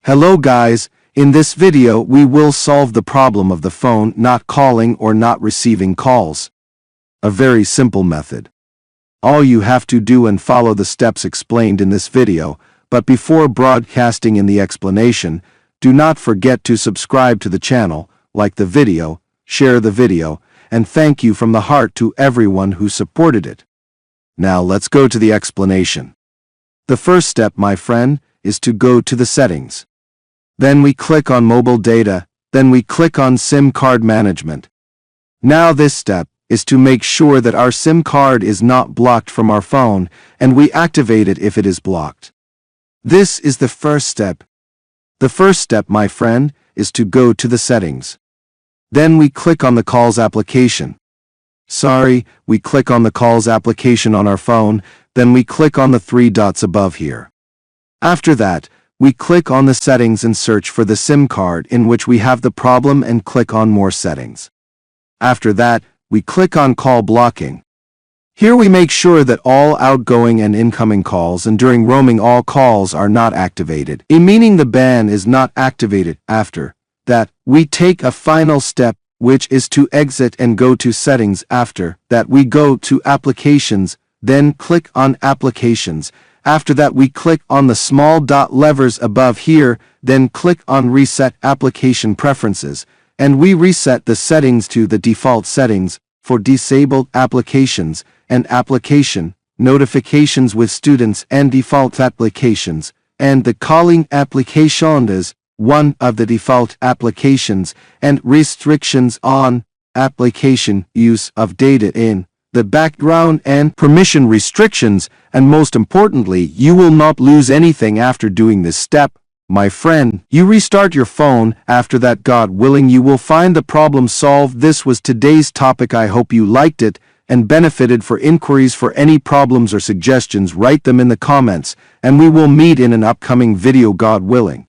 Hello guys, in this video we will solve the problem of the phone not calling or not receiving calls. A very simple method. All you have to do and follow the steps explained in this video, but before broadcasting in the explanation, do not forget to subscribe to the channel, like the video, share the video, and thank you from the heart to everyone who supported it. Now let's go to the explanation. The first step, my friend, is to go to the settings. Then we click on mobile data, then we click on SIM card management. Now this step is to make sure that our SIM card is not blocked from our phone, and we activate it if it is blocked. This is the first step. The first step, my friend, is to go to the settings. Then we click on the calls application. We click on the calls application on our phone, then we click on the three dots above here. After that, we click on the settings and search for the SIM card in which we have the problem and click on more settings. After that, we click on call blocking. Here we make sure that all outgoing and incoming calls and during roaming all calls are not activated, meaning the ban is not activated. After that, we take a final step, which is to exit and go to settings. After that, we go to applications, then click on applications. After that, we click on the small dot levers above here, then click on reset application preferences, and we reset the settings to the default settings for disabled applications and application notifications with students and default applications, and the calling application is one of the default applications, and restrictions on application use of data in the background and permission restrictions, and most importantly, you will not lose anything after doing this step, my friend. You restart your phone. After that, God willing, you will find the problem solved. This was today's topic. I hope you liked it and benefited. For inquiries for any problems or suggestions, write them in the comments, and we will meet in an upcoming video, God willing.